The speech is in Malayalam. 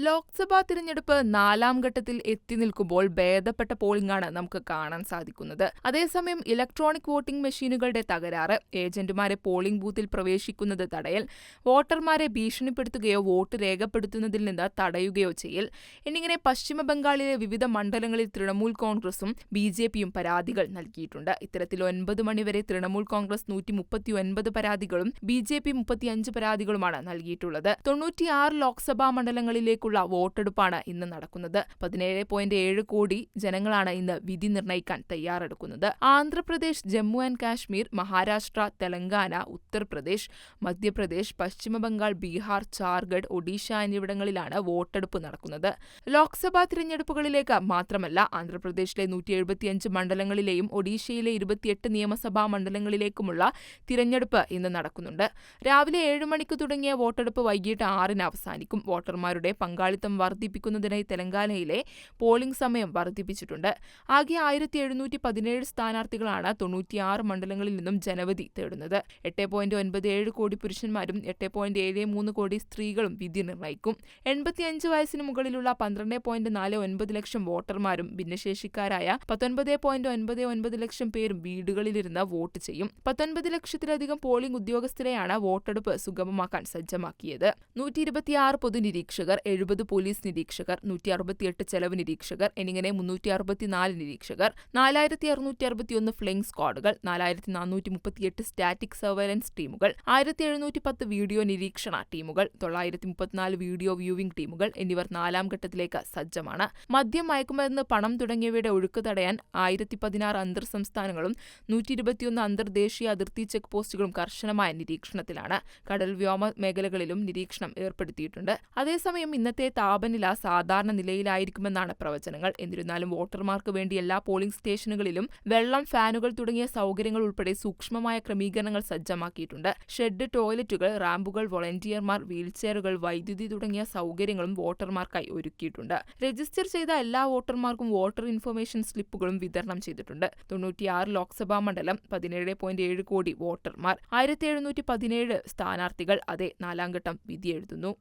ലോക്സഭാ തിരഞ്ഞെടുപ്പ് നാലാം ഘട്ടത്തിൽ എത്തി നിൽക്കുമ്പോൾ ഭേദപ്പെട്ട പോളിംഗാണ് നമുക്ക് കാണാൻ സാധിക്കുന്നത്. അതേസമയം ഇലക്ട്രോണിക് വോട്ടിംഗ് മെഷീനുകളുടെ തകരാറ്, ഏജന്റുമാരെ പോളിംഗ് ബൂത്തിൽ പ്രവേശിക്കുന്നത് തടയൽ, വോട്ടർമാരെ ഭീഷണിപ്പെടുത്തുകയോ വോട്ട് രേഖപ്പെടുത്തുന്നതിൽ നിന്ന് തടയുകയോ ചെയ്യൽ എന്നിങ്ങനെ പശ്ചിമബംഗാളിലെ വിവിധ മണ്ഡലങ്ങളിൽ തൃണമൂൽ കോൺഗ്രസും ബി.ജെ.പിയും പരാതികൾ നൽകിയിട്ടുണ്ട്. ഇത്തരത്തിൽ 9 മണിവരെ തൃണമൂൽ കോൺഗ്രസ് 139 പരാതികളും ബി.ജെ.പി 35 പരാതികളുമാണ് നൽകിയിട്ടുള്ളത്. 96 ലോക്സഭാ മണ്ഡലങ്ങളിലേക്ക് വോട്ടെടുപ്പാണ് ഇന്ന് നടക്കുന്നത്. 17.7 കോടി ജനങ്ങളാണ് ഇന്ന് വിധി നിർണ്ണയിക്കാൻ തയ്യാറെടുക്കുന്നത്. ആന്ധ്രാപ്രദേശ്, ജമ്മു ആൻഡ് കാശ്മീർ, മഹാരാഷ്ട്ര, തെലങ്കാന, ഉത്തർപ്രദേശ്, മധ്യപ്രദേശ്, പശ്ചിമബംഗാൾ, ബീഹാർ, ഝാർഖണ്ഡ്, ഒഡീഷ എന്നിവിടങ്ങളിലാണ് വോട്ടെടുപ്പ് നടക്കുന്നത്. ലോക്സഭാ തിരഞ്ഞെടുപ്പുകളിലേക്ക് മാത്രമല്ല, ആന്ധ്രാപ്രദേശിലെ 175 മണ്ഡലങ്ങളിലെയും ഒഡീഷയിലെ 28 നിയമസഭാ മണ്ഡലങ്ങളിലേക്കുമുള്ള തിരഞ്ഞെടുപ്പ് ഇന്ന് നടക്കുന്നുണ്ട്. രാവിലെ 7 മണിക്ക് തുടങ്ങിയ വോട്ടെടുപ്പ് വൈകിട്ട് 6-ന് അവസാനിക്കും. വോട്ടർമാരുടെ പങ്കാളിത്തം വർദ്ധിപ്പിക്കുന്നതിനായി തെലങ്കാനയിലെ പോളിംഗ് സമയം വർദ്ധിപ്പിച്ചിട്ടുണ്ട്. ആകെ 1717 സ്ഥാനാർത്ഥികളാണ് 96 മണ്ഡലങ്ങളിൽ നിന്നും ജനവിധി തേടുന്നത്. 8.97 കോടി പുരുഷന്മാരും 8.73 കോടി സ്ത്രീകളും വിധി നിർണ്ണയിക്കും. 85 വയസ്സിന് മുകളിലുള്ള 12.49 ലക്ഷം വോട്ടർമാരും ഭിന്നശേഷിക്കാരായ 19.99 ലക്ഷം പേരും വീടുകളിലിരുന്ന് വോട്ട് ചെയ്യും. 19 ലക്ഷത്തിലധികം പോളിംഗ് ഉദ്യോഗസ്ഥരെയാണ് വോട്ടെടുപ്പ് സുഗമമാക്കാൻ സജ്ജമാക്കിയത്. 126 പൊതുനിരീക്ഷകർ, 70 പോലീസ് നിരീക്ഷകർ, 168 ചെലവ് നിരീക്ഷകർ എന്നിങ്ങനെ 364 നിരീക്ഷകർ, 4661 ഫ്ലൈയിംഗ് സ്ക്വാഡുകൾ, 4438 സ്റ്റാറ്റിക് സർവൈലൻസ് ടീമുകൾ, 1710 വീഡിയോ നിരീക്ഷണ ടീമുകൾ, 934 വീഡിയോ വ്യൂവിംഗ് ടീമുകൾ എന്നിവർ നാലാം ഘട്ടത്തിലേക്ക് സജ്ജമാണ്. മദ്യം, മയക്കുമരുന്ന്, പണം തുടങ്ങിയവയുടെ ഒഴുക്ക് തടയാൻ 1016 അന്തർ സംസ്ഥാനങ്ങളും 121 അന്തർദേശീയ അതിർത്തി ചെക്ക് പോസ്റ്റുകളും കർശനമായ നിരീക്ഷണത്തിലാണ്. കടൽ, വ്യോമ മേഖലകളിലും നിരീക്ഷണം ഏർപ്പെടുത്തിയിട്ടുണ്ട്. അതേസമയം ഇന്നത്തെ താപനില സാധാരണ നിലയിലായിരിക്കുമെന്നാണ് പ്രവചനങ്ങൾ. എന്നിരുന്നാലും വോട്ടർമാർക്ക് വേണ്ടി എല്ലാ പോളിംഗ് സ്റ്റേഷനുകളിലും വെള്ളം, ഫാനുകൾ തുടങ്ങിയ സൗകര്യങ്ങൾ ഉൾപ്പെടെ സൂക്ഷ്മമായ ക്രമീകരണങ്ങൾ സജ്ജമാക്കിയിട്ടുണ്ട്. ഷെഡ്, ടോയ്ലറ്റുകൾ, റാമ്പുകൾ, വോളണ്ടിയർമാർ, വീൽചെയറുകൾ, വൈദ്യുതി തുടങ്ങിയ സൗകര്യങ്ങളും വോട്ടർമാർക്കായി ഒരുക്കിയിട്ടുണ്ട്. രജിസ്റ്റർ ചെയ്ത എല്ലാ വോട്ടർമാർക്കും വോട്ടർ ഇൻഫർമേഷൻ സ്ലിപ്പുകളും വിതരണം ചെയ്തിട്ടുണ്ട്. 96 ലോക്സഭാ മണ്ഡലം, 17.7 കോടി വോട്ടർമാർ, 1717 സ്ഥാനാർത്ഥികൾ. നാലാം ഘട്ടം വിധിയെഴുതുന്നു.